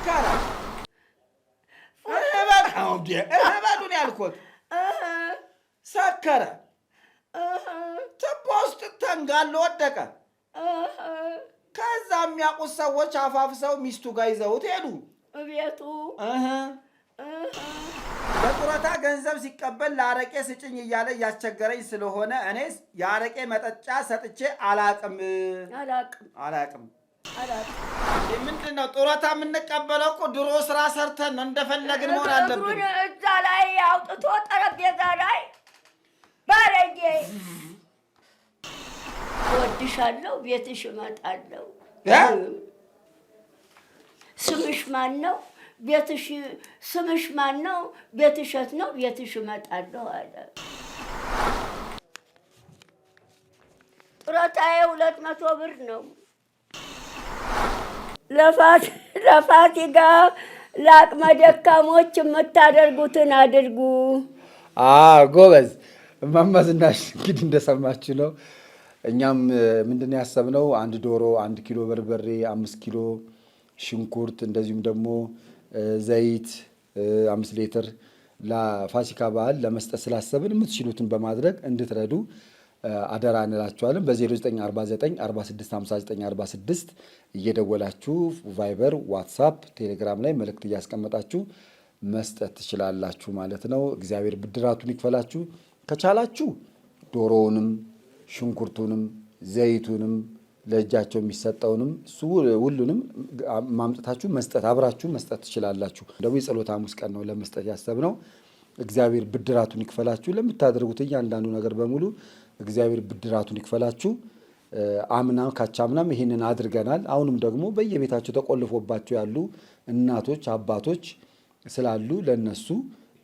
ሰከረ በቃውዴ በዱን ያልኩት ሰከረ ትቦስት ተንጋሎ ወደቀ ከዛ የሚያውቁት ሰዎች አፋፍሰው ሚስቱ ጋር ይዘውት ሄዱ ቤቱ በጡረታ ገንዘብ ሲቀበል ለአረቄ ስጭኝ እያለ እያስቸገረኝ ስለሆነ እኔስ የአረቄ መጠጫ ሰጥቼ አላቅም። ምንድን ነው ጡረታ የምንቀበለው? እኮ ድሮ ስራ ሰርተን እንደፈለግን መሆን አለብን። እዛ ላይ አውጥቶ ጠረጴዛ ላይ ባለጌ እወድሻለሁ፣ ቤትሽ እመጣለሁ። ስምሽ ማን ነው? ቤትሽ ስምሽ ማን ነው? ቤትሽ የት ነው? ቤትሽ እመጣለሁ አለ። ጡረታዬ 200 ብር ነው። ለፋሲካ ለአቅመ ደካሞች የምታደርጉትን አድርጉ። ጎበዝ እማማ ዝናሽ እንግዲህ እንደሰማችሁ ነው። እኛም ምንድን ነው ያሰብነው 1 ዶሮ፣ 1 ኪሎ በርበሬ፣ 5 ኪሎ ሽንኩርት እንደዚሁም ደግሞ ዘይት 5 ሊትር ለፋሲካ በዓል ለመስጠት ስላሰብን የምትችሉትን በማድረግ እንድትረዱ አደራ እንላችኋለን። በ0949465946 እየደወላችሁ ቫይበር፣ ዋትሳፕ፣ ቴሌግራም ላይ መልእክት እያስቀመጣችሁ መስጠት ትችላላችሁ ማለት ነው። እግዚአብሔር ብድራቱን ይክፈላችሁ። ከቻላችሁ ዶሮውንም ሽንኩርቱንም ዘይቱንም ለእጃቸው የሚሰጠውንም ሁሉንም ማምጣታችሁ መስጠት አብራችሁ መስጠት ትችላላችሁ። ደግሞ የጸሎት ሐሙስ ቀን ነው ለመስጠት ያሰብነው። እግዚአብሔር ብድራቱን ይክፈላችሁ። ለምታደርጉት እያንዳንዱ ነገር በሙሉ እግዚአብሔር ብድራቱን ይክፈላችሁ። ካቻምናም ይሄንን አድርገናል። አሁንም ደግሞ በየቤታቸው ተቆልፎባቸው ያሉ እናቶች አባቶች ስላሉ ለነሱ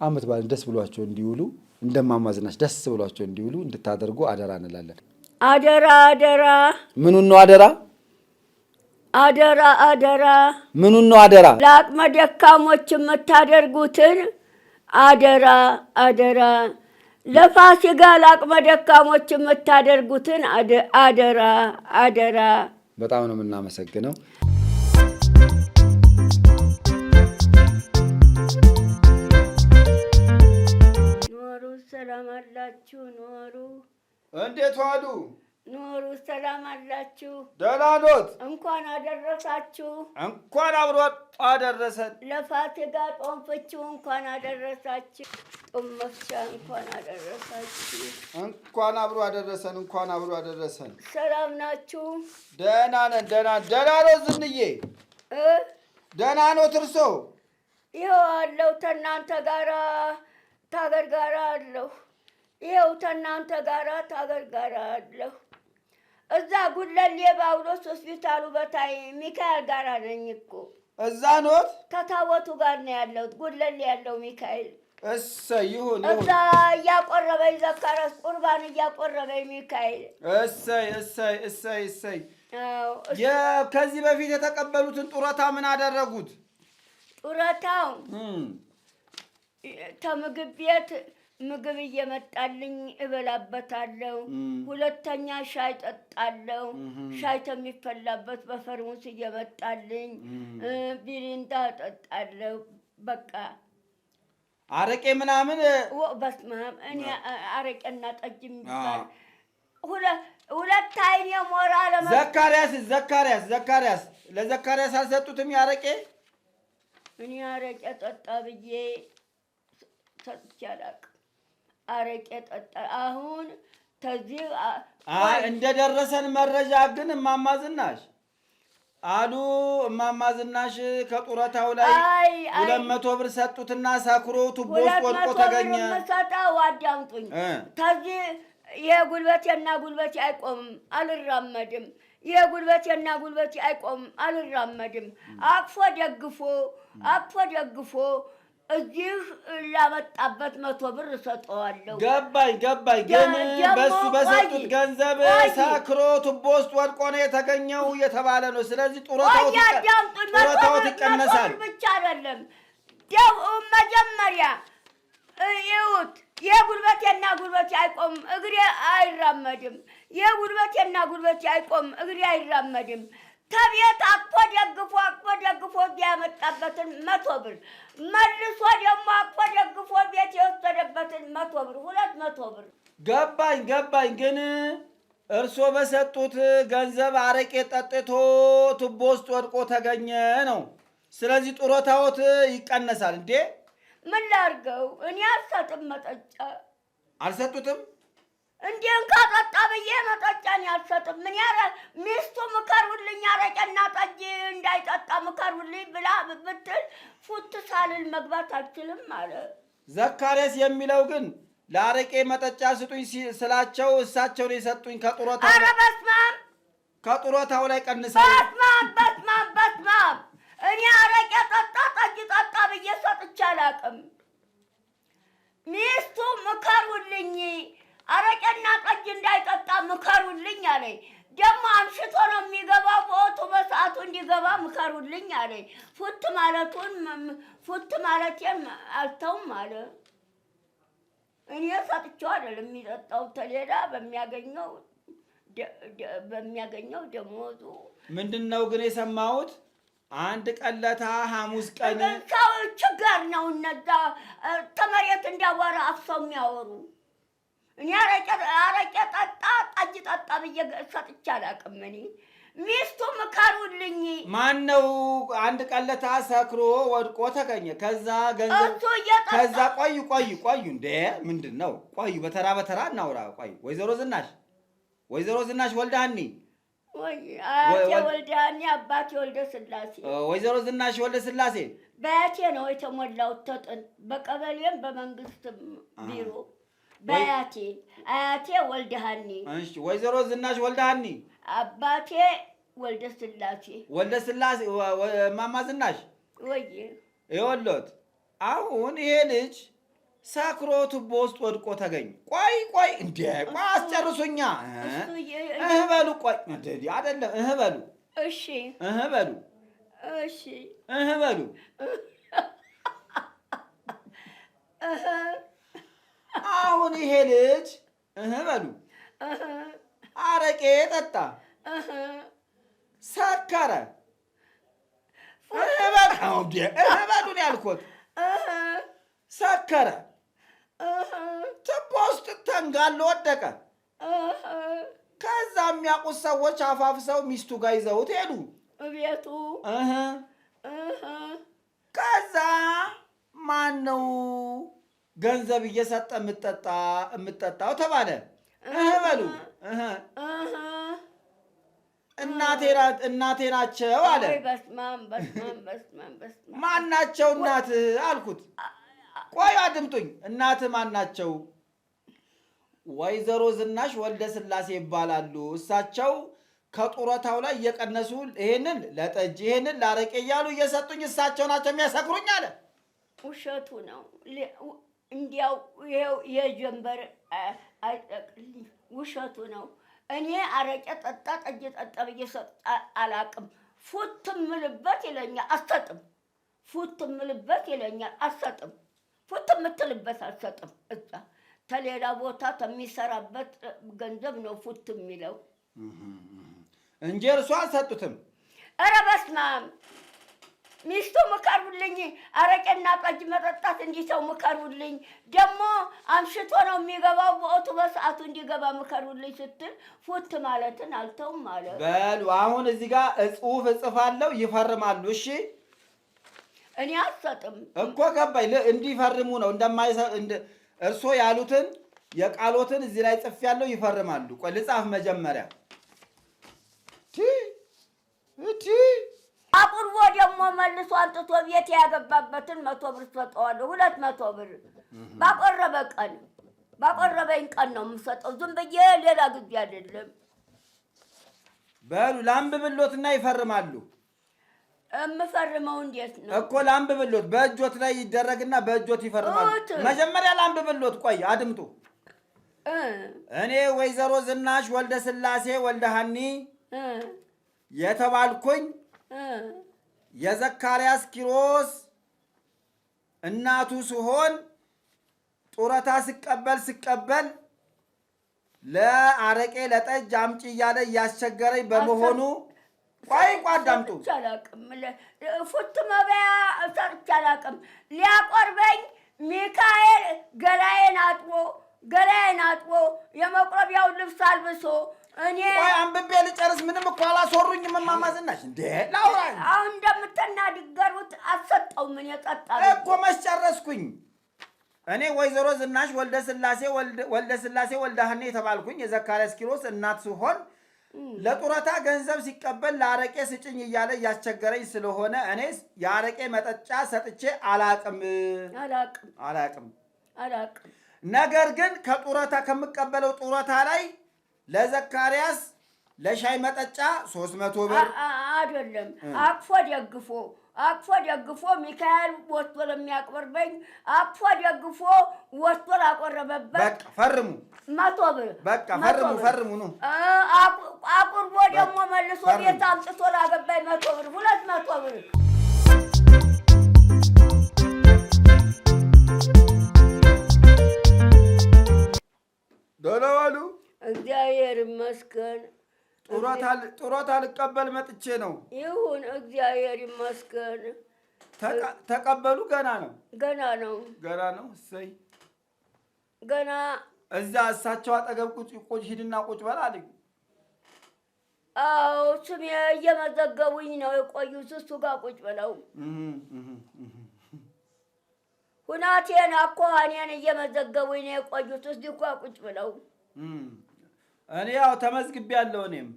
ዓመት በዓል ደስ ብሏቸው እንዲውሉ እንደማማ ዝናሽ ደስ ብሏቸው እንዲውሉ እንድታደርጉ አደራ እንላለን። አደራ አደራ። ምኑን ነው አደራ? አደራ ምኑን ነው አደራ? ለአቅመ ደካሞች የምታደርጉትን አደራ። ለፋሲካ ለአቅመ ደካሞች የምታደርጉትን አደራ። በጣም ነው የምናመሰግነው። ኖሩ፣ ሰላም አላችሁ? ኖሩ። እንዴት ዋሉ? ኖሩ፣ ሰላም አላችሁ? ደህና ኖት? እንኳን አደረሳችሁ። እንኳን አብሮ አደረሰን። ለፋሲካ ጾም ፍቺው እንኳን አደረሳችሁ። ጾም መፍቻ እንኳን አደረሳችሁ። እንኳን አብሮ አደረሰን። ሰላም ናችሁ? ደህና ነን። ደህና ኖት ዝንዬ? ደህና ኖት እርሶ? ይኸው አለሁ ተናንተ ጋራ ታገር ጋራ አለሁ። ይኸው ተናንተ ጋራ ታገር ጋራ አለሁ። እዛ ጉለሌ ጳውሎስ ሆስፒታሉ በታይ ሚካኤል ጋራ ነኝ እኮ። እዛ ኖት? ከታቦቱ ጋር ነው ያለሁት፣ ጉለሌ ያለው ሚካኤል። እሰይ ይሁን። እዛ እያቆረበኝ ዘካረስ ቁርባን እያቆረበኝ ሚካኤል። እሰይ። ከዚህ በፊት የተቀበሉትን ጡረታ ምን አደረጉት? ጡረታው ከምግብ ቤት ምግብ እየመጣልኝ እበላበታለሁ። ሁለተኛ ሻይ ጠጣለሁ። ሻይ ከሚፈላበት በፈርሙስ እየመጣልኝ ቢሪንዳ ጠጣለሁ። በቃ አረቄ ምናምን በስመ አብ እኔ አረቄና ጠጅ የሚባል ሁለት አይኔ ሞራ ዘካርያስ ለዘካርያስ አልሰጡትም ያረቄ? እኔ አረቄ ጠጣ ብዬ ሰጥቼ አላውቅም። አረቄ ጠጣ። አሁን ተዚህ እንደደረሰን መረጃ ግን እማማ ዝናሽ ከጡረታው ላይ 200 ብር ሰጡትና ሰክሮ ቱቦ ውስጥ ወድቆ ተገኘ። ሰጣው። አዳምጡኝ። ተዚህ የጉልበቴና ጉልበቴ አይቆምም፣ አልራመድም። የጉልበቴና ጉልበቴ አይቆምም፣ አልራመድም። አቅፎ ደግፎ እዚህ ላመጣበት 100 ብር ሰጠዋለሁ። ገባኝ። ግን በሱ በሰጡት ገንዘብ ሰክሮ ቱቦ ውስጥ ወድቆ ነው የተገኘው የተባለ ነው። ስለዚህ ጡረታው ይቀነሳል። ብቻ አይደለም መጀመሪያ ይሁት የጉልበቴና ጉልበቴ አይቆምም፣ እግሬ አይራመድም። የጉልበቴና ጉልበቴ አይቆምም፣ እግሬ አይራመድም። ከቤት አቅፎ ደግፎ ያመጣበትን 100 ብር መልሶ ደግሞ አቅፎ ደግፎ ቤት የወሰደበትን 100 ብር 200 ብር ገባኝ። ግን እርሶ በሰጡት ገንዘብ አረቄ ጠጥቶ ቱቦ ውስጥ ወድቆ ተገኘ ነው። ስለዚህ ጡረታዎት ይቀነሳል እንዴ? ምን ላድርገው? እኔ አልሰጥም መጠጫ። አልሰጡትም? እንዴን ካጠጣ ብዬ መጠጫን አልሰጥም። ምን ያረ ሚስቱ ምከሩልኝ፣ አረቄና ጠጅ እንዳይጠጣ ምከሩልኝ ብላ ብትል ፉት ሳልል መግባት አልችልም አለ። ዘካርያስ የሚለው ግን ለአረቄ መጠጫ ስጡኝ ስላቸው እሳቸው ነው የሰጡኝ ከጡረታው። ኧረ በስመ አብ! ከጡረታው ላይ ቀንሰው። በስመ አብ! እኔ አረቄ ጠጣ ጠጅ ጠጣ ብዬ ሰጥቼ አላውቅም። ሚስቱ ምከሩልኝ፣ አረቄና ጠጅ እንዳይጠጣ ምከሩልኝ አለኝ። ደግሞ አምሽቶ ነው የሚገባው፣ በወቱ በሰዓቱ እንዲገባ ምከሩልኝ አለኝ። ፉት ማለቴን አልተውም አለ። እኔ ሰጥቼው አይደለም የሚጠጣው፣ ተሌላ በሚያገኘው ደሞዙ። ምንድን ነው ግን የሰማሁት? አንድ ቀለታ ሐሙስ ቀን ሰው ችግር ነው። እነዛ ተመሬት እንዳዋራ አፍሰው የሚያወሩ። እኔ አረቄ ጠጣ ጠጅ ጠጣ ብዬ ሰጥቼ አላውቅም። እኔ ሚስቱ ምከሩልኝ። ማን ነው? አንድ ቀለታ ሰክሮ ወድቆ ተገኘ። ከዛ ገንዘብ ከዛ ቆዩ እንዴ! ምንድን ነው? ቆዩ፣ በተራ እናውራ። ቆዩ። ወይዘሮ ዝናሽ ወልደሃኒ አያቴ ወልደሃኒ፣ አባቴ ወልደ ስላሴ። ወይዘሮ ዝናሽ ወልደ ስላሴ በአያቴ ነው የተሞላው ተጥን፣ በቀበሌም በመንግስትም ቢሮ በአያቴ ወልደሃኒ። እሺ፣ ወይዘሮ ዝናሽ ወልደሃኒ፣ አባቴ ወልደ ስላሴ። ማማ ዝናሽ ወይ ይኸውልዎት፣ አሁን ይሄ ልጅ ሰክሮ ቱቦ ውስጥ ወድቆ ተገኘ። ቆይ እንዴ! ቆይ አስጨርሱኛ። በሉ ቆይ አይደለም በሉ። እሺ በሉ። እሺ በሉ። አሁን ይሄ ልጅ በሉ አረቄ ጠጣ፣ ሰከረ። በሉ ያልኩት ሰከረ፣ ቱቦ ውስጥ ተንጋሎ ወደቀ። ከዛ የሚያውቁት ሰዎች አፋፍሰው ሚስቱ ጋር ይዘውት ሄዱ ቤቱ። ከዛ ማን ነው ገንዘብ እየሰጠ የምጠጣው ተባለ። በሉ እናቴ ናቸው አለ። ማን ናቸው እናትህ አልኩት። ቆይ አድምጡኝ። እናትህ ማን ናቸው? ወይዘሮ ዝናሽ ወልደ ስላሴ ይባላሉ። እሳቸው ከጡረታው ላይ እየቀነሱ ይሄንን ለጠጅ ይሄንን ላረቄ እያሉ እየሰጡኝ እሳቸው ናቸው የሚያሰክሩኝ አለ። ውሸቱ ነው። እንዲያው ይኸው የጀንበር አይጠቅልኝ፣ ውሸቱ ነው። እኔ አረቄ ጠጣ ጠጅ ጠጣ ብዬ ሰጥ አላቅም። ፉት ምልበት ይለኛል አልሰጥም። ፉት ምልበት ይለኛል አልሰጥም። ፉት ምትልበት አልሰጥም። እዛ ተሌላ ቦታ ከሚሰራበት ገንዘብ ነው ፉት የሚለው እንጂ እርሷ አልሰጡትም። ኧረ በስመ አብ! ሚስቱ ምከሩልኝ፣ አረቄና ጠጅ መጠጣት እንዲተው ምከሩልኝ። ደግሞ አምሽቶ ነው የሚገባው፣ በወቱ በሰዓቱ እንዲገባ ምከሩልኝ ስትል ፉት ማለትን አልተውም አለ። በሉ አሁን እዚህ ጋር ጽሑፍ እጽፋለሁ፣ ይፈርማሉ። እሺ እኔ አልሰጥም እኮ ገባኝ። እንዲፈርሙ ነው እርሶ ያሉትን የቃሎትን እዚህ ላይ ጽፌያለሁ፣ ይፈርማሉ። ቆይ ልጻፍ መጀመሪያ። አቁርቦ ደግሞ መልሶ አንጥቶ ቤት ያገባበትን 100 ብር ሰጠዋለሁ። 200 ብር ባቆረበኝ ቀን ነው የምሰጠው። ዝም ብዬ ሌላ ጊዜ አይደለም። በሉ ላንብብሎትና ይፈርማሉ። የምፈርመው እንዴት ነው እኮ? ላንብብሎት፣ በእጆት ላይ ይደረግና በእጆት ይፈርማሉ። መጀመሪያ ላንብብሎት። ቆይ አድምጡ። እኔ ወይዘሮ ዝናሽ ወልደ ስላሴ ወልደሃኒ የተባልኩኝ የዘካርያስ ኪሮስ እናቱ ሲሆን ጡረታ ስቀበል ለአረቄ ለጠጅ አምጪ እያለ እያስቸገረኝ በመሆኑ ቆይ አዳምጡ። አላውቅም ፉት መበያ ሰርቼ አላውቅም። ሊያቆርበኝ ሚካኤል ገላዬን አጥቦ የመቁረቢያውን ልብስ አልብሶ እኔ ቆይ አንብቤ ልጨርስ። ምንም እኮ አላስወሩኝም እማማ ዝናሽ። እንዴ ላውራ አሁን እንደምትናገሩት አሰጠው ምን የጠጣ እኮ መስጨረስኩኝ። እኔ ወይዘሮ ዝናሽ ወልደ ስላሴ ወልዳህኔ የተባልኩኝ የዘካርያስ ኪሮስ እናት ሲሆን ለጡረታ ገንዘብ ሲቀበል ለአረቄ ስጭኝ እያለ እያስቸገረኝ ስለሆነ እኔ የአረቄ መጠጫ ሰጥቼ አላቅም። ነገር ግን ከጡረታ ከምቀበለው ጡረታ ላይ ለዘካርያስ ለሻይ መጠጫ 300 ብር አይደለም አቅፎ ደግፎ ሚካኤል ወጥቶ ለሚያቆርበኝ አቅፎ ደግፎ ወጥቶ ላቆረበበት በቃ ፈርሙ 100 ብር በቃ ፈርሙ ነው። አቁርቦ ደግሞ መልሶ ቤት አምጥቶ ላገባኝ 100 ብር 200 ብር ዶላዋሉ እግዚአብሔር ይመስገን። ጡረታ ልቀበል መጥቼ ነው። ይሁን እግዚአብሔር ይመስገን። ተቀበሉ? ገና ነው። እሰይ ገና እዛ እሳቸው አጠገብ ቁጭ ሂድና ቁጭ በል አለኝ። አዎ ስሜ እየመዘገቡኝ ነው የቆዩት። እሱ ጋር ቁጭ ብለው ሁናቴን አኳኋኔን እየመዘገቡኝ ነው የቆዩት። እዚህ እኮ ቁጭ ብለው እኔ ያው ተመዝግቤያለሁ። እኔም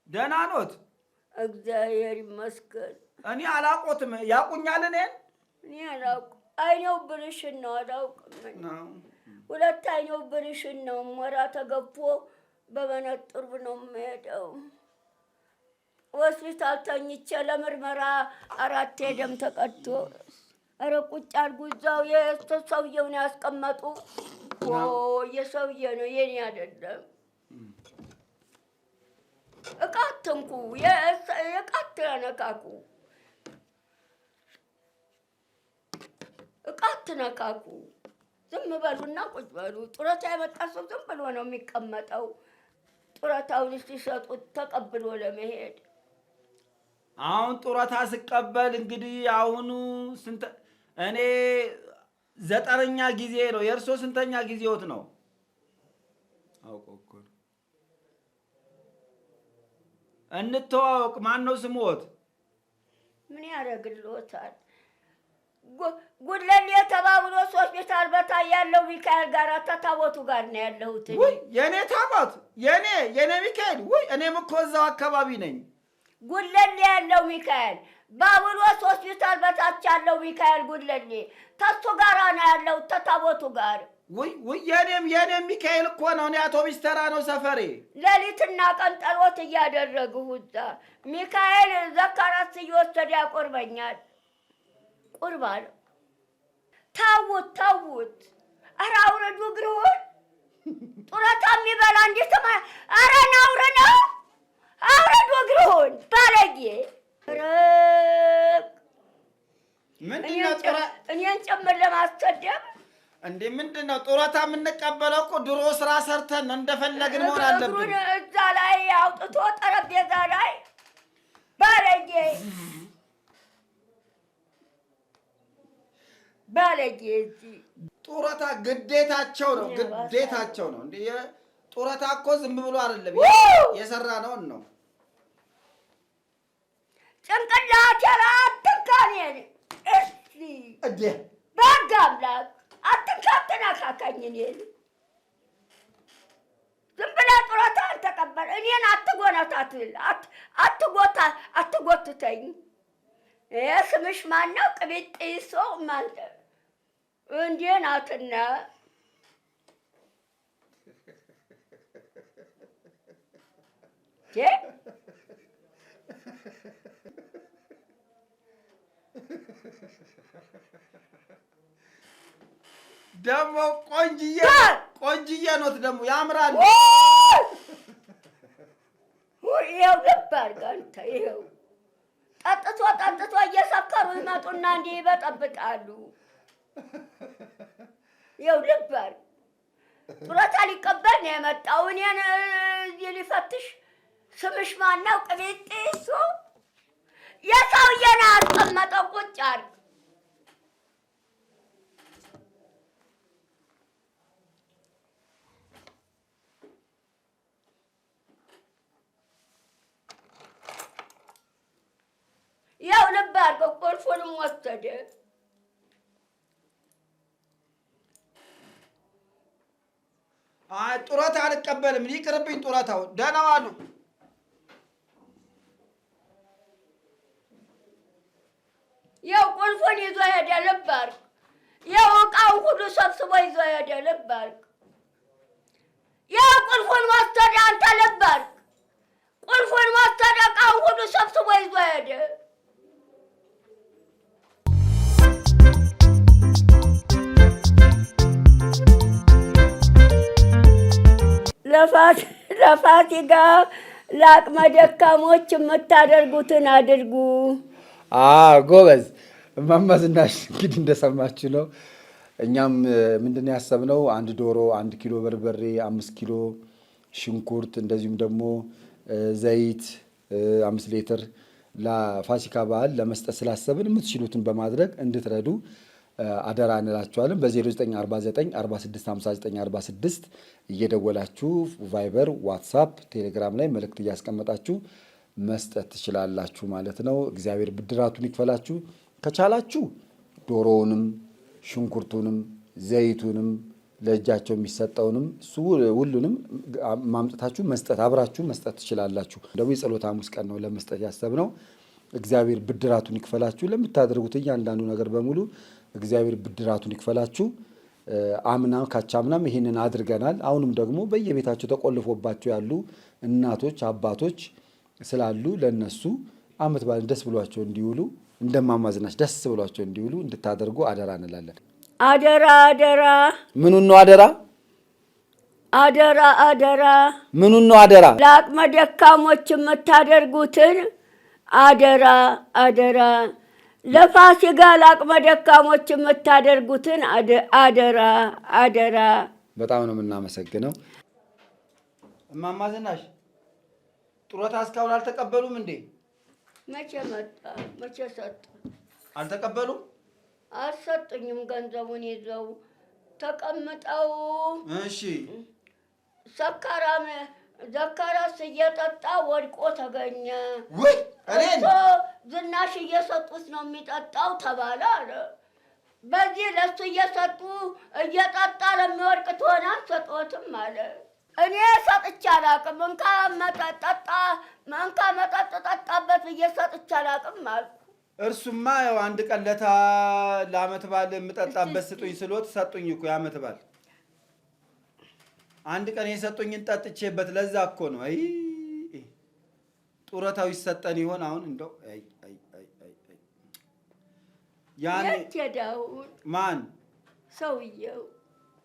ደህና ኖት? እግዚአብሔር ይመስገን። እኔ አላውቆትም። ያውቁኛል? እኔ አላውቅም። አይኔው ብርሽን ነው አላውቅም። ሁለት አይኔው ብርሽን ነው። ሞራ ተገፎ በመነጥር ነው የምሄደው። ሆስፒታል ተኝቼ ለምርመራ 4 ደም ተቀድቶ ኧረ ቁጭ አድርጉ እዛው የሰውየውን ያስቀመጡ። የሰውዬ ነው የኔ አይደለም። እቃ አትንኩ፣ እቃ አትነካኩ፣ እቃ አትነካኩ። ዝም በሉና ቁጭ በሉ። ጡረታ የመጣ ሰው ዝም ብሎ ነው የሚቀመጠው። ጡረታውን ሲሰጡት ተቀብሎ ለመሄድ አሁን ጡረታ ስቀበል እንግዲህ አሁኑ እኔ 9ኛ ጊዜ ነው። የእርሶ ስንተኛ ጊዜዎት ነው? አውቆ እንተዋወቅ። ማን ነው ስሞት? ምን ያደርግልዎታል? ጉድለሌ ተባብሎ ሆስፒታል በታይ ያለው ሚካኤል ጋር ተታቦቱ ጋር ነው ያለሁት። ወይ የኔ ታቦት የኔ ሚካኤል። ወይ እኔም እኮ እዛው አካባቢ ነኝ። ጉድለሌ ያለው ሚካኤል ባቡሎስ ሆስፒታል በታች ያለው ሚካኤል ጉድለሌ ተሱ ጋር ነው ያለው ተታቦቱ ጋር። ወይ የኔም ሚካኤል እኮ ነው። እኔ አውቶቡስ ተራ ነው ሰፈሬ። ሌሊትና ቀን ጸሎት እያደረግሁ እዛ ሚካኤል ዘካርያስ እየወሰደ ያቆርበኛል። ቁርባን ታውት ኧረ አውረዱ እግርዎን። ጡረታ የሚበላ እንዴት ኧረ ናውረ ነው። አውረዱ እግርዎን ባለጌ። እኔን ጭምር ለማስቀደም እንዴ? ምንድን ነው ጡረታ የምንቀበለው? እኮ ድሮ ስራ ሰርተን ነው እንደፈለግን መሆን አለብን። እግሩን እዛ ላይ አውጥቶ ጠረጴዛ ላይ ባለጌ እዚህ ጡረታ ግዴታቸው ነው። እንዴ ጡረታ እኮ ዝም ብሎ አይደለም፣ የሰራነውን ነው። ጭንቅላት አትንካኔን እስቲ እዴ በሕግ አምላክ አትንካካኝ። እኔን ዝም ብለህ ጡረታ አልተቀበል እኔን አትጎነታትል፣ አትጎትተኝ። ስምሽ ማነው? ቅቢጢሶ ማለት እንዴ ናትና ደግሞ ቆንጅዬ ኖት፣ ደግሞ ያምራል። ይኸው ልብ አድርግ አንተ። ይኸው ጠጥቶ እየሰከሩ ይመጡና እንዲህ ይበጠብጣሉ። ይኸው ልብ አድርግ። ጡረታ ሊቀበል ነው የመጣው። እኔን እዚህ ሊፈትሽ ስምሽ ማን ነው? ቅሊጢሱ የሰውዬን አስቀመጠው ቁጭ አድርግ። ያው ልብ አድርገው ቁልፉንም ወሰደ። ጡረታ አልቀበልም፣ ይቅርብኝ ጡረታው። ደህና ዋሉ። ያው ቁልፉን ይዞ ሄደ። ልብ አድርግ። ያው ዕቃውን ሁሉ ሰብስቦ ይዞ ሄደ። ልብ አድርግ። ያው ቁልፉን ወሰደ። አንተ ልብ አድርግ። ቁልፉን ወሰደ፣ ዕቃውን ሁሉ ሰብስቦ ይዞ ሄደ። ለፋሲካ ለአቅመ ደካሞች የምታደርጉትን አድርጉ። ጎበዝ እማማ ዝናሽ እንግዲህ እንደሰማችሁ ነው። እኛም ምንድን ያሰብነው 1 ዶሮ፣ 1 ኪሎ በርበሬ፣ 5 ኪሎ ሽንኩርት እንደዚሁም ደግሞ ዘይት 5 ሊትር ለፋሲካ በዓል ለመስጠት ስላሰብን የምትችሉትን በማድረግ እንድትረዱ አደራ እንላችኋለን። በ0949 465946 እየደወላችሁ ቫይበር፣ ዋትሳፕ፣ ቴሌግራም ላይ መልእክት እያስቀመጣችሁ መስጠት ትችላላችሁ ማለት ነው። እግዚአብሔር ብድራቱን ይክፈላችሁ። ከቻላችሁ ዶሮውንም ሽንኩርቱንም ዘይቱንም ለእጃቸው የሚሰጠውንም እሱ ሁሉንም ማምጣታችሁ መስጠት አብራችሁ መስጠት ትችላላችሁ። ደግሞ የጸሎት ሐሙስ ቀን ነው ለመስጠት ያሰብነው። እግዚአብሔር ብድራቱን ይክፈላችሁ። ለምታደርጉት እያንዳንዱ ነገር በሙሉ እግዚአብሔር ብድራቱን ይክፈላችሁ። ካቻምናም ይሄንን አድርገናል። አሁንም ደግሞ በየቤታቸው ተቆልፎባቸው ያሉ እናቶች አባቶች ስላሉ ለነሱ ዓመት በዓልን ደስ ብሏቸው እንዲውሉ እንደማማ ዝናሽ ደስ ብሏቸው እንዲውሉ እንድታደርጉ አደራ እንላለን። አደራ አደራ። ምኑን ነው አደራ? አደራ አደራ። ምኑን ነው አደራ? ለአቅመ ደካሞች የምታደርጉትን አደራ አደራ። ለፋሲካ ለአቅመ ደካሞች የምታደርጉትን አደራ አደራ። በጣም ነው የምናመሰግነው። እማማ ዝናሽ ጡረታ እስካሁን አልተቀበሉም እንዴ? መቼ መጣ? መቼ ሰጡ? አልተቀበሉም? አልሰጡኝም። ገንዘቡን ይዘው ተቀምጠው። እሺ። ዘካራስ እየጠጣ ወድቆ ተገኘ። ወይ እኔን ዝናሽ እየሰጡት ነው የሚጠጣው ተባለ አለ። በዚህ ለሱ እየሰጡ እየጠጣ ለሚወድቅ ትሆን አልሰጦትም አለ። እኔ ሰጥቼ አላውቅም። እንካ መጠጥ ጠጣበት ብዬ ሰጥቼ አላውቅም አልኩ። እርሱማ ያው አንድ ቀን ለዓመት በዓል የምጠጣበት ስጡኝ ስሎት ሰጡኝ እኮ የዓመት በዓል አንድ ቀን የሰጡኝን ጠጥቼበት ለዛ እኮ ነው። አይ ጡረታው ይሰጠን ይሆን አሁን? እንደው የት ሄዳውን? ማን ሰውየው?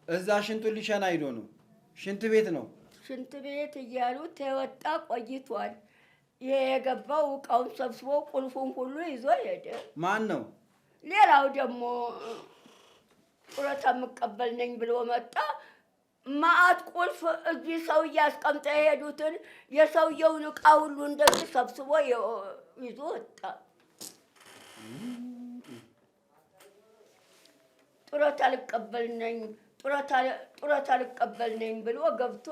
እዛ ሽንቱን ሊሸና ሂዶ ነው። ሽንት ቤት ነው። ሽንት ቤት እያሉት የወጣ ቆይቷል። ይሄ የገባው ዕቃውን ሰብስቦ ቁልፉን ሁሉ ይዞ ሄደ። ማን ነው? ሌላው ደግሞ ጡረታ የምቀበል ነኝ ብሎ መጣ። ማአት ቁልፍ እዚህ ሰውዬ አስቀምጠው የሄዱትን የሰውየውን ዕቃ ሁሉ እንደዚህ ሰብስቦ ይዞ ወጣ። ጡረታ ልቀበል ነኝ ብሎ ገብቶ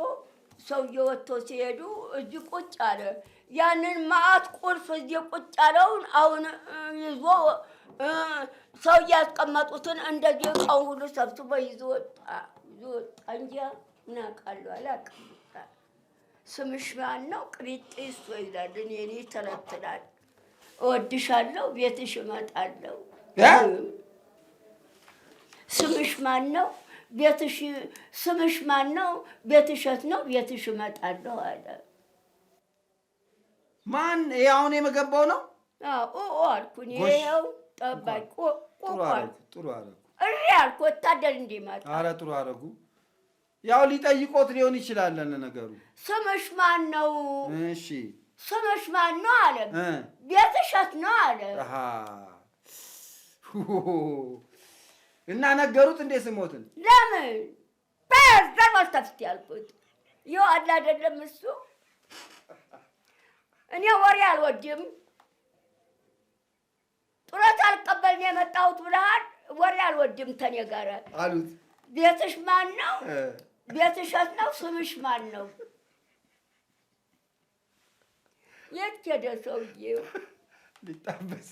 ሰውዬ ወጥቶ ሲሄዱ እዚህ ቁጭ አለ። ያንን ማአት ቁልፍ እዚህ ቁጭ አለውን አሁን ይዞ ሰውዬ ያስቀመጡትን እንደዚህ ዕቃውን ሁሉ ሰብስቦ ይዞ ወጣ። እንጃ ምን አውቃለሁ አላውቅም። ስምሽ ማን ነው? ቅሊጢሱ ይላል። እኔ ተለትላል። እወድሻለሁ፣ ቤትሽ እመጣለሁ። ስምሽ ማን ነው? ስምሽ ማን ነው? ቤትሽ የት ነው? ቤትሽ እመጣለሁ አለ። ማን? ይሄ አሁን የመገባው ነው? አዎ አልኩኝ። ይኸው ጠባቂ ጥሩ አደረጉ። እሪ አልኩ ወታደር እንዲመጣ። ኧረ ጥሩ አደረጉ። ያው ሊጠይቆት ሊሆን ይችላል ነገሩ። ስምሽ ማን ነው? እሺ ስምሽ ማን ነው አለ። ቤትሽ የት ነው አለ። እና ነገሩት እንዴ ስሞትን? ለምን በዘር ማስተፍት ያልኩት ይኸው አለ አይደለም እሱ እኔ ወሬ አልወድም። ጡረታ አልቀበል ነው የመጣሁት ብለሃል። ወሬ አልወድም ተኔ ጋር አሉት። ቤትሽ ማን ነው? ቤትሽ የት ነው? ስምሽ ማን ነው? የት ሄደ ሰውዬው? ሊጣበስ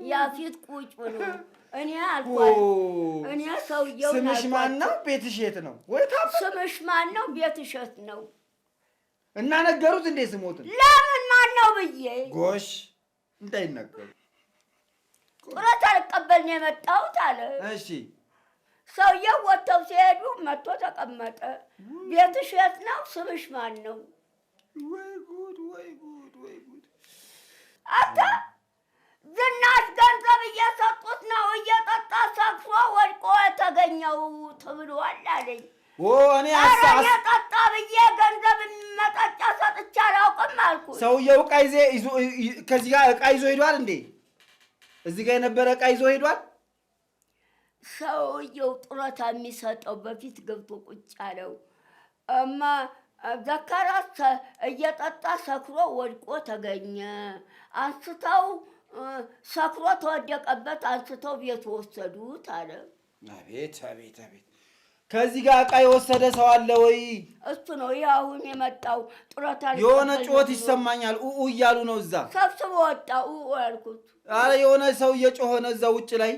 ያፊት ቁጭ ብሎ እኔ አልኳት። እኔ ሰውዬው ስምሽ ማን ነው? ቤትሽ የት ነው? ወይ ስምሽ ማን ነው? ቤትሽ የት ነው? እና ነገሩት እንዴ ስሞትን? ለምን ማን ነው ብዬ ጎሽ እንዳይነገሩ። ጡረታ አልቀበል ነው የመጣሁት አለ። እሺ ሰውዬው ወጥተው ሲሄዱ መጥቶ ተቀመጠ። ቤትሽ የት ነው? ስምሽ ማን ነው? ወይ ጉድ ወይ ጉድ ወይ ጉድ! አታ ዝናሽ ገንዘብ እየሰጡት ነው እየጠጣ ሰክሮ ወድቆ የተገኘው ተብሏል አለኝ። እኔ ጠጣ ብዬ ገንዘብ መጠጫ ሰጥቼ አላውቅም አልኩት። ሰውዬው ከዚህ ጋር ዕቃ ይዞ ሄዷል እንዴ? እዚህ ጋር የነበረ ዕቃ ይዞ ሄዷል። ሰውዬው ጡረታ የሚሰጠው በፊት ገብቶ ቁጭ አለው። ዘካራስ እየጠጣ ሰክሮ ወድቆ ተገኘ። አንስተው ሰክሮ ተወደቀበት፣ አንስተው ቤት ወሰዱት አለ። አቤት አቤት አቤት! ከዚህ ጋር ዕቃ የወሰደ ሰው አለ ወይ? እሱ ነው ይህ አሁን የመጣው ጡረታ። የሆነ ጩኸት ይሰማኛል። እያሉ ነው እዛ። ሰብስቦ ወጣ ያልኩት። አረ የሆነ ሰው እየጮኸ ነው እዛ ውጭ ላይ።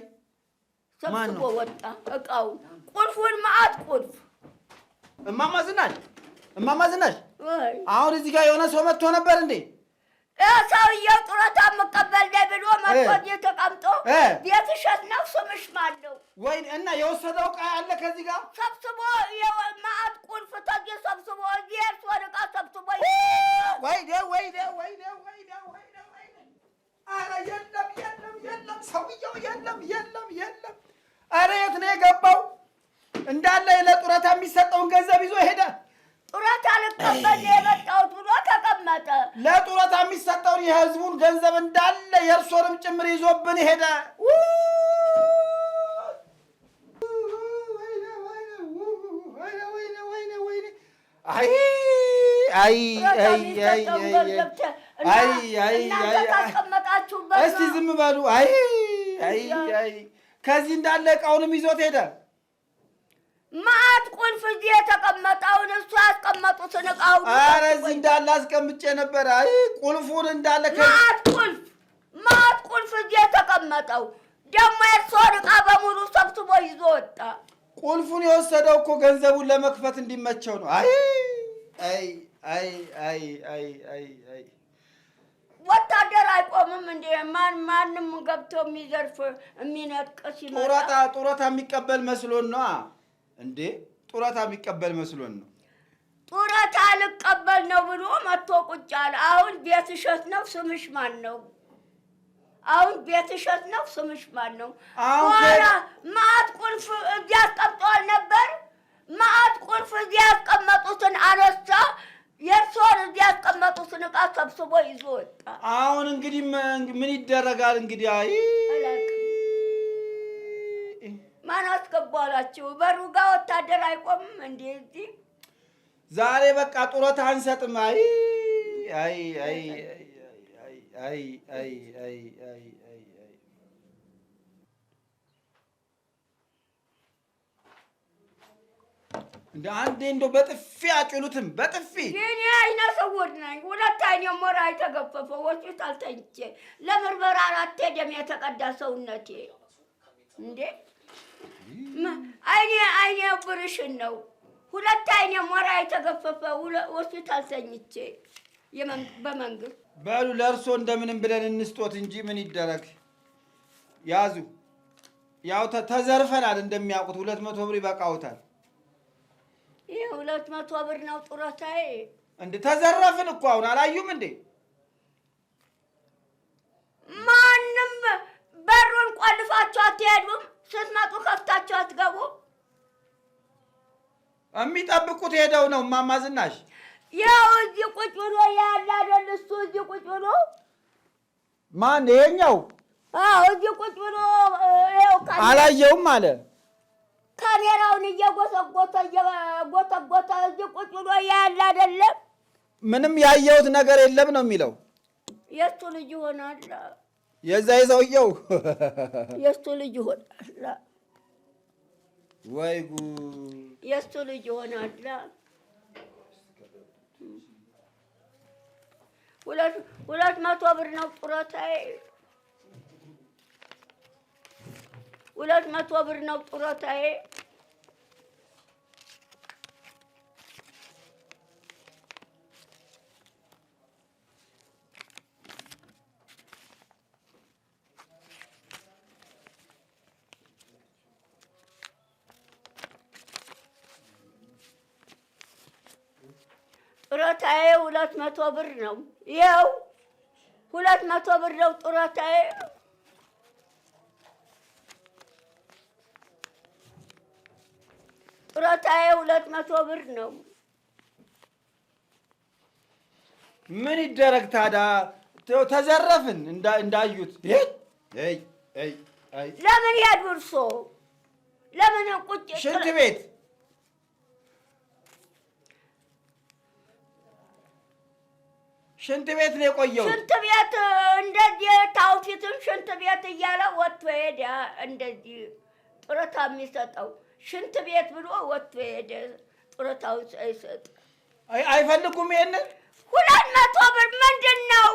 ሰብስቦ ወጣ ዕቃውን፣ ቁልፉን፣ መዓት ቁልፍ። እማማ ዝናሽ አሁን እዚህ ጋር የሆነ ሰው መጥቶ ነበር እንዴ? ሰውዬው ጡረታ የምቀበል ነኝ ብሎ መጥቶ እዚህ ተቀምጦ ቤትሽ የት ነው? ስምሽ ማን ነው? ወይ እና የወሰደው ዕቃ አለ ከዚህ ጋር ሰብስቦ መዓት ቁልፍ ተዚህ ሰብስቦ እዚህ የእርሶን ዕቃ ሰብስቦ ኧረ የለም ሰውዬው የለም። ኧረ የት ነው የገባው? እንዳለ ለጡረታ የሚሰጠውን ገንዘብ ይዞ ሄደ። ጡረታ ልቀበል የመጣሁት ብሎ ተቀመጠ። ለጡረታ የሚሰጠውን የህዝቡን ገንዘብ እንዳለ የእርሶንም ጭምር ይዞብን ሄደ። እስቲ ዝም በሉ። ከዚህ እንዳለ ዕቃውንም ይዞት ሄደ። መዓት ቁልፍ እዚህ የተቀመጠውን እሱ ያስቀመጡትን ዕቃውን። ኧረ እዚህ እንዳለ አስቀምጬ ነበር። ቁልፉን እንዳለ መዓት ቁልፍ እዚህ የተቀመጠው ደግሞ የእርሶን ዕቃ በሙሉ ሰብስቦ ይዞ ወጣ። ቁልፉን የወሰደው እኮ ገንዘቡን ለመክፈት እንዲመቸው ነው። ወታደር አይቆምም እንዴ? ማንም ገብቶ የሚዘርፍ የሚነጥቅ ሲመጣ ጡረታ የሚቀበል መስሎን ነው እንዴ? ጡረታ የሚቀበል መስሎን ነው። ጡረታ ልቀበል ነው ብሎ መጥቶ ቁጭ አለ። አሁን ቤትሽ የት ነው? ስምሽ ማን ነው? አሁን ቤትሽ የት ነው? ስምሽ ማን ነው? ኋላ መዓት ቁልፍ እዚህ ያስቀምጠዋል ነበር። መዓት ቁልፍ እዚህ ያስቀመጡትን አነሳ። የእርሶን እዚህ ያስቀመጡትን ዕቃ ሰብስቦ ይዞ ወጣ። አሁን እንግዲህ ምን ይደረጋል እንግዲህ? ማን አስገባላችሁ? በሩ ጋር ወታደር አይቆምም እንዴ? እዚህ ዛሬ በቃ ጡረታ አንሰጥም። እንደ አንዴ እንደው በጥፊ አጭሉትም በጥፊ። እኔ አይነ ስውር ነኝ። ሁለት አይኔ ሞራ የተገፈፈ ሆስፒታል ተኝቼ ለምርመራ 4 ደም የተቀዳ ሰውነቴ እንዴ! አይኔ ብርሽን ነው። ሁለት አይኔ ሞራ የተገፈፈ ሆስፒታል ተኝቼ በመንግስት። በሉ ለእርሶ እንደምንም ብለን እንስጦት እንጂ ምን ይደረግ። ያዙ። ያው ተዘርፈናል እንደሚያውቁት 200 ብር ይበቃውታል። ይሄ 200 ብር ነው ጡረታዬ። እንዴ ተዘረፍን እኮ አሁን አላዩም እንዴ? ማንም በሩን ቆልፋችሁ አትሄዱም? ስትመጡ ከፍታችሁ አትገቡ? የሚጠብቁት ሄደው ነው እማማ ዝናሽ። ያው እዚህ ቁጭ ብሎ ያለ አይደል? እሱ እዚህ ቁጭ ብሎ ማን ይሄኛው? እዚህ ቁጭ ብሎ ይኸው አላየውም አለ። ካሜራውን እየጎተጎተ እዚህ ቁጭ ብሎ ያለ አይደለም። ምንም ያየሁት ነገር የለም ነው የሚለው። የእሱ ልጅ ይሆናል። የዛ የሰውየው የእሱ ልጅ ይሆናል። ወይ ጉድ! የእሱ ልጅ ይሆናል። 200 ብር ነው ጡረታዬ። 200 ብር ነው ጡረታዬ። ጡረታዬ 200 ብር ነው። ይኸው 200 ብር ነው ጡረታዬ። ጡረታዬ 200 ብር ነው። ምን ይደረግ ታዲያ? ተዘረፍን እንዳዩት። ለምን ሄዱ እርሶ? ለምን ቁጭ ሽንት ቤት ሽንት ቤት ነው የቆየው። ሽንት ቤት እንደዚህ ታውፊትን ሽንት ቤት እያለ ወጥቶ ሄደ። እንደዚህ ጡረታ የሚሰጠው ሽንት ቤት ብሎ ወጥቶ ሄደ። ጡረታውን ሳይሰጥ አይፈልጉም። ይሄንን 200 ብር ምንድን ነው?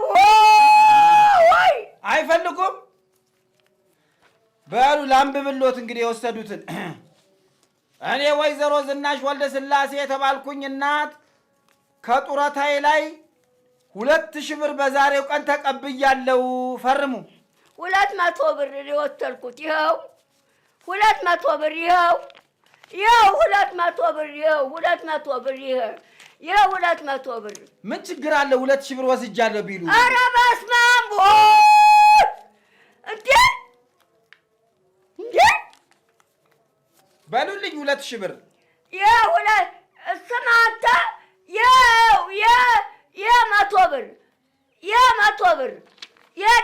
ወይ አይፈልጉም። በሉ ላንብብሎት እንግዲህ የወሰዱትን። እኔ ወይዘሮ ዝናሽ ወልደ ስላሴ የተባልኩኝ እናት ከጡረታዬ ላይ 2000 ብር በዛሬው ቀን ተቀብያለሁ። ፈርሙ። 200 ብር የወሰድኩት ይኸው 200 ብር ይኸው 200 ብር ይኸው 200 ብር ይኸው 200 ብር። ምን ችግር አለ? 2000 ብር ወስጃለሁ ቢሉ። ኧረ በስመ አብ እንዴ! በሉልኝ 2000 ብር ስማ አንተ 100 ብር 100 ብር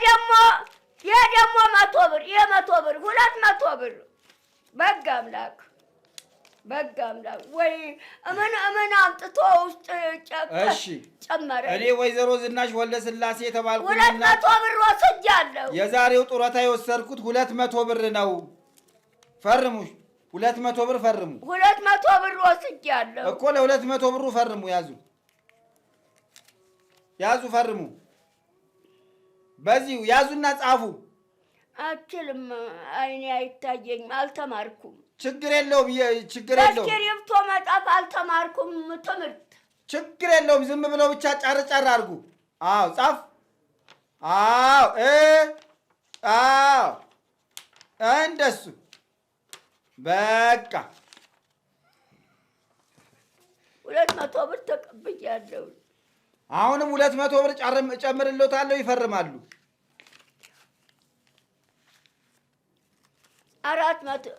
ደግሞ 100 ብር 100 ብር 200 ብር በጋ አምላክ ወይ እምን አምጥቶ ውስጥ ጨመረ። እኔ ወይዘሮ ዝናሽ ወልደ ስላሴ የተባልኩኝ 200 ብር ወስጃለሁ። የዛሬው ጡረታ የወሰድኩት 200 ብር ነው። ፈርሙ። 200 ብር ፈርሙ። 200 ብር ወስጃለሁ እኮ ለ200 ብሩ ፈርሙ። ያዙ ፈርሙ። በዚሁ ያዙና ጻፉ። አችልም አይኔ አይታየኝም፣ አልተማርኩም። ችግር የለውም። በእስክሪብቶ መጻፍ አልተማርኩም ትምህርት። ችግር የለውም። ዝም ብለው ብቻ ጫር አድርጉ። አዎ ጻፍ። አዎ እንደሱ በቃ 200 ብር ተቀብያለሁ። አሁንም 200 ብር ጨምርልዎታለሁ። ይፈርማሉ። 400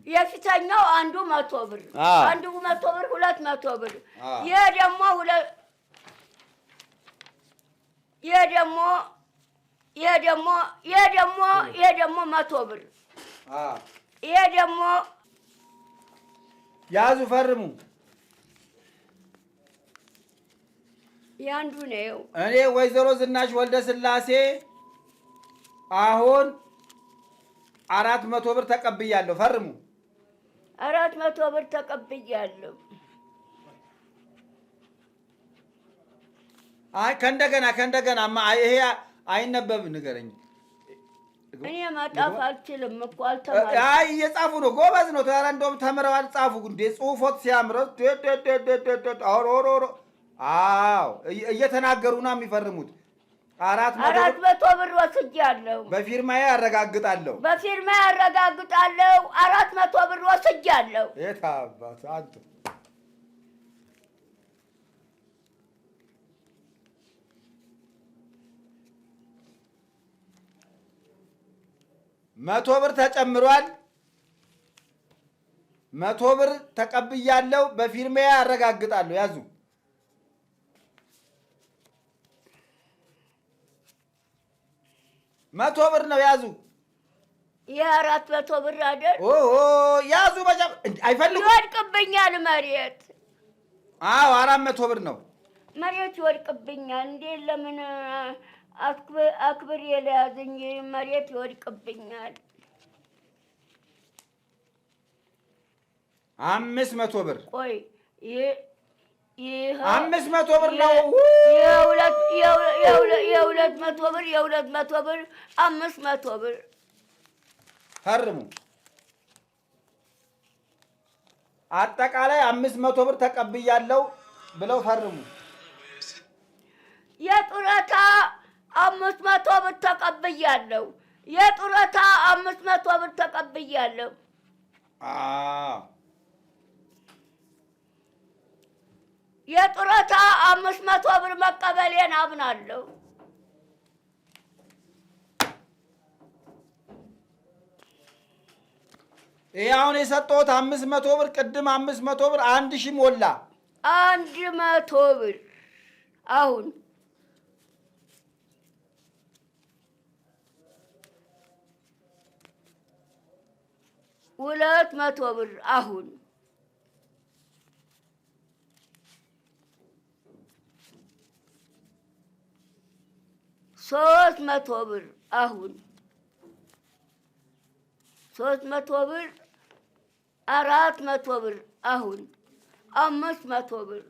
የፊተኛው አንዱ 100 ብር አንዱ 100 ብር 200 ብር። ይሄ ደግሞ 100 ብር። ይሄ ደግሞ ያዙ ፈርሙ። ያንዱ ነው። እኔ ወይዘሮ ዝናሽ ወልደ ስላሴ አሁን 400 ብር ተቀብያለሁ። ፈርሙ። 400 ብር ተቀብያለሁ። ከእንደገና ይሄ አይነበብም። ንገረኝ። እኔ ማጣፍ አልችልም እኮ አልተማርኩም። እየጻፉ ነው። ጎበዝ ነው። ኧረ እንደውም ተምረዋል። ጻፉ እንዴ! ጽሁፎት ሲያምረው። አዎ እየተናገሩ ነው የሚፈርሙት። 400 ብር ወስጃለሁ። በፊርማዬ አረጋግጣለሁ። 400 ብር ወስጃለሁ። የት አባት አንተ 100 ብር ተጨምሯል። 100 ብር ተቀብያለሁ። በፊርማዬ አረጋግጣለሁ። ያዙ። 100 ብር ነው። ያዙ። የ400 ብር አይደል? ያዙ በጃ አይፈልጉም። ይወድቅብኛል መሬት። አዎ 400 ብር ነው። መሬት ይወድቅብኛል። እንዴ ለምን አክብር የለያዘኝ መሬት ይወድቅብኛል። 500 ብር። ቆይ 500 ብር ነው። የ200 ብር 500 ብር ፈርሙ። አጠቃላይ 500 ብር ተቀብያለሁ ብለው ፈርሙ። የጡረታ 500 ብር ተቀብያለሁ። የጡረታ 500 ብር ተቀብያለሁ። የጡረታ 500 ብር መቀበሌን አምናለሁ። ይሄ አሁን የሰጠሁት 500 ብር ቅድም 500 ብር 1000 ሞላ። 100 ብር አሁን 200 ብር አሁን 300 ብር አሁን 300 ብር 400 ብር አሁን 500 ብር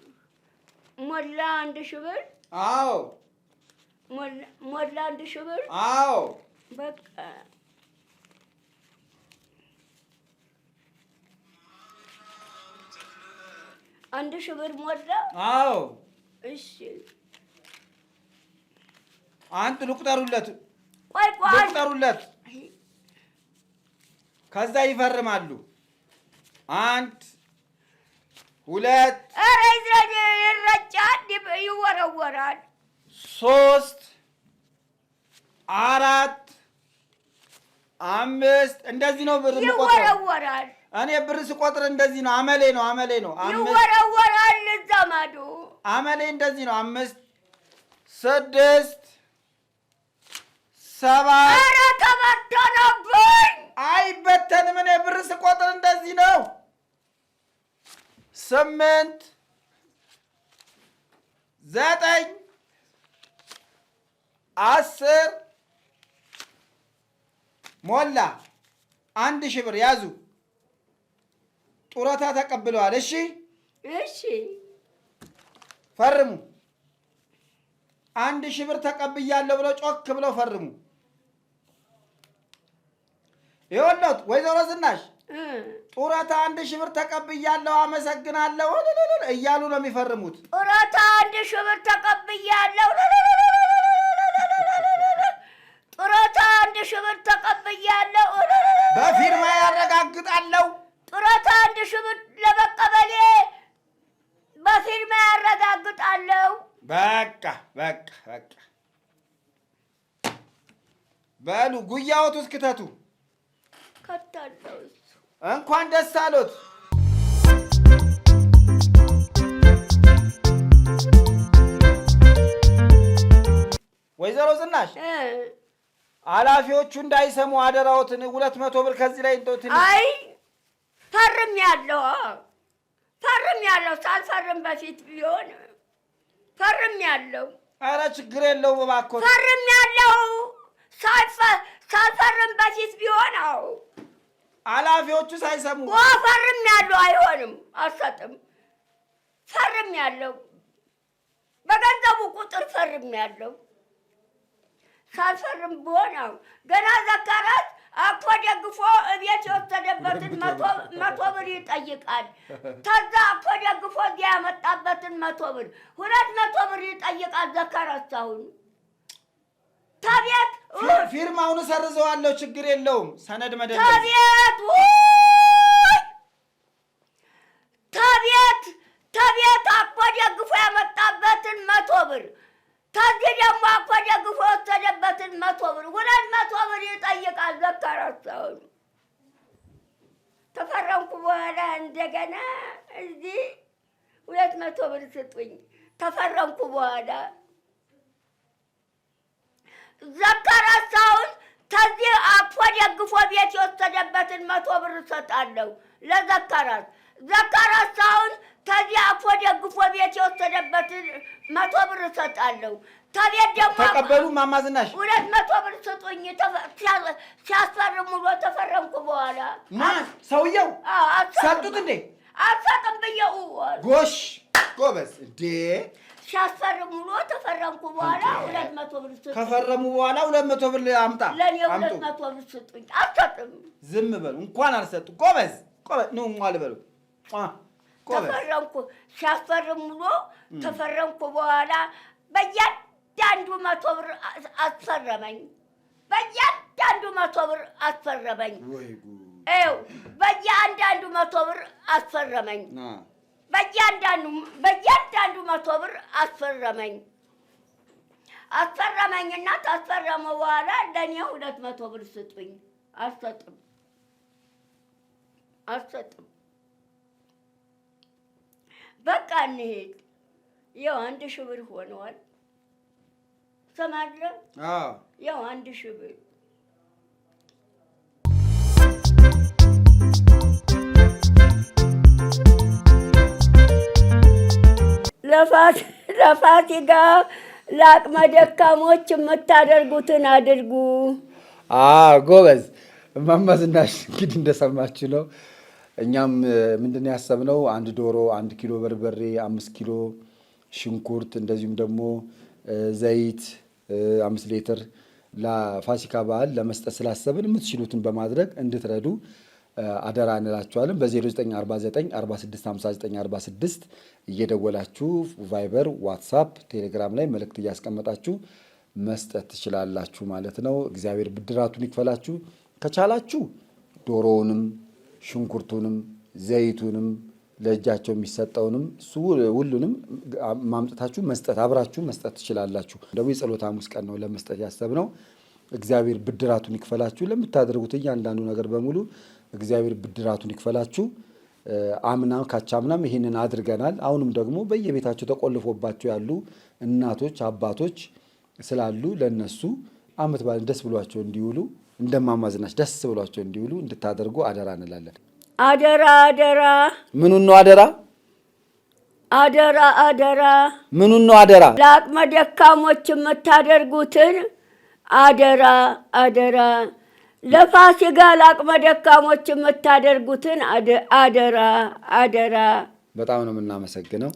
ሞላ 1000 ብር። አዎ ሞላ 1000 ብር። አዎ በቃ 1000 ብር ሞላ። አዎ እሺ አንተ ልቁጠሩለት። ቆይ ልቁጠሩለት። ከዛ ይፈርማሉ። 1 2 ኧረ ይረጫል፣ ይወረወራል። 3 4 5 እንደዚህ ነው ብር የምቆጥረው። ይወረወራል። እኔ ብር ስቆጥር እንደዚህ ነው። አመሌ ነው። ይወረወራል። እዛ ማዶ አመሌ እንደዚህ ነው። 5 6 7 ኧረ ተበተነብኝ። አይበተንም። እኔ ብር ስቆጥር እንደዚህ ነው። 8 9 10 ሞላ። 1000 ብር ያዙ። ጡረታ ተቀብለዋል። እሺ እሺ ፈርሙ። 1000 ብር ተቀብያለሁ ብለው ጮክ ብለው ፈርሙ። ይኸውልዎት ወይዘሮ ዝናሽ ጡረታ 1000 ብር ተቀብያለሁ አመሰግናለሁ እያሉ ነው የሚፈርሙት። ጡረታ 1000 ብር ተቀብያለሁ። ጡረታ 1000 ብር ተቀብያለሁ። በፊርማ ያረጋግጣለሁ። ጡረታ 1000 ብር ለመቀበሌ በፊርማ ያረጋግጣለሁ። በቃ በሉ ጉያዎት ውስጥ ክተቱ። ከታለው እንኳን ደስ አሎት። ወይዘሮ ዝናሽ ኃላፊዎቹ እንዳይሰሙ አደራዎትን 200 ብር ከዚህ ላይ እንደው ትንሽ አይ ፈርሜያለሁ። ሳልፈርም በፊት ቢሆን ፈርሜያለሁ። ኧረ ችግር የለውም እባክዎት። ፈርሜያለሁ ሳልፈርም በፊት ቢሆን አዎ ኃላፊዎቹ ሳይሰሙ ፈርሜያለሁ። አይሆንም፣ አልሰጥም። ፈርሜያለሁ። በገንዘቡ ቁጥር ፈርሜያለሁ። ሳልፈርም ቢሆን አዎ ገና ዘካራት አቅፎ ደግፎ እቤት የወሰደበትን 100 ብር ይጠይቃል። ከዛ አቅፎ ደግፎ እዚያ ያመጣበትን 100 ብር 200 ብር ይጠይቃል። ዘካራት አሁን ታቤት ፊርማውን እሰርዘዋለሁ። ችግር የለውም። ሰነድ መደብ ታቤት አቅፎ ደግፎ ያመጣበትን 100 ብር ከዚህ ደግሞ አቅፎ ደግፎ የወሰደበትን 100 ብር 200 ብር ይጠይቃል። ዘካራት አሁን ተፈረምኩ በኋላ እንደገና እዚህ 200 ብር ስጡኝ። ተፈረምኩ በኋላ ዘካራት አሁን ከዚህ አፎ ደግፎ ቤት የወሰደበትን 100 ብር እሰጣለሁ ለዘካራስ። ዘካራስ አሁን ከዚህ አፎ ደግፎ ቤት የወሰደበትን 100 ብር እሰጣለሁ። ከቤት ደግሞ ተቀበሉ እማማ ዝናሽ 200 ብር ስጡኝ። ሲያስፈርም ውሎ ተፈረምኩ በኋላ ማን ሰውየው ሰጡት እንዴ? አልሰጥም ብዬው ጎሽ ጎበዝ እንዴ! ሲያስፈርም ውሎ ተፈረምኩ በኋላ 200 ብር ስጡኝ። ከፈረሙ በኋላ 200 ብር አምጣ ለኔ 200 ብር ስጡኝ። አልሰጥም። ዝም በሉ። እንኳን አልሰጡ። ጎበዝ ጎበዝ ነው እንኳን በሉ። ተፈረምኩ። ሲያስፈርም ውሎ ተፈረምኩ በኋላ በእያንዳንዱ 100 ብር አስፈረመኝ። በእያንዳንዱ 100 ብር አስፈረመኝ። ይኸው በእያንዳንዱ 100 ብር አስፈረመኝ። በእያንዳንዱ 100 ብር አስፈረመኝ። አስፈረመኝና ታስፈረመ በኋላ ለኔ 200 ብር ስጡኝ። አልሰጥም። በቃ እንሂድ። ያው 1000 ብር ሆነዋል። ሰማድረ ያው 1000 ብር ለፋሲካ ለአቅመ ደካሞች የምታደርጉትን አድርጉ። ጎበዝ እማማ ዝናሽ እንግዲህ እንደሰማችሁ ነው። እኛም ምንድን ያሰብነው 1 ዶሮ፣ 1 ኪሎ በርበሬ፣ 5 ኪሎ ሽንኩርት እንደዚሁም ደግሞ ዘይት 5 ሊትር ለፋሲካ በዓል ለመስጠት ስላሰብን የምትችሉትን በማድረግ እንድትረዱ አደራ እንላችኋለን። በ0949 465946 እየደወላችሁ ቫይበር፣ ዋትሳፕ፣ ቴሌግራም ላይ መልእክት እያስቀመጣችሁ መስጠት ትችላላችሁ ማለት ነው። እግዚአብሔር ብድራቱን ይክፈላችሁ። ከቻላችሁ ዶሮውንም ሽንኩርቱንም ዘይቱንም ለእጃቸው የሚሰጠውንም ሁሉንም ማምጣታችሁ መስጠት አብራችሁ መስጠት ትችላላችሁ። ደግሞ የጸሎት ሐሙስ ቀን ነው ለመስጠት ያሰብነው። እግዚአብሔር ብድራቱን ይክፈላችሁ። ለምታደርጉት እያንዳንዱ ነገር በሙሉ እግዚአብሔር ብድራቱን ይክፈላችሁ። ካቻምናም ይህንን አድርገናል። አሁንም ደግሞ በየቤታቸው ተቆልፎባቸው ያሉ እናቶች አባቶች ስላሉ ለነሱ ዓመት በዓልን ደስ ብሏቸው እንዲውሉ እንደማማ ዝናሽ ደስ ብሏቸው እንዲውሉ እንድታደርጉ አደራ እንላለን። አደራ ምኑን ነው አደራ? አደራ ምኑን ነው አደራ? ለአቅመ ደካሞች የምታደርጉትን አደራ ለፋሲካ ለአቅመ ደካሞች የምታደርጉትን አደራ። በጣም ነው የምናመሰግነው።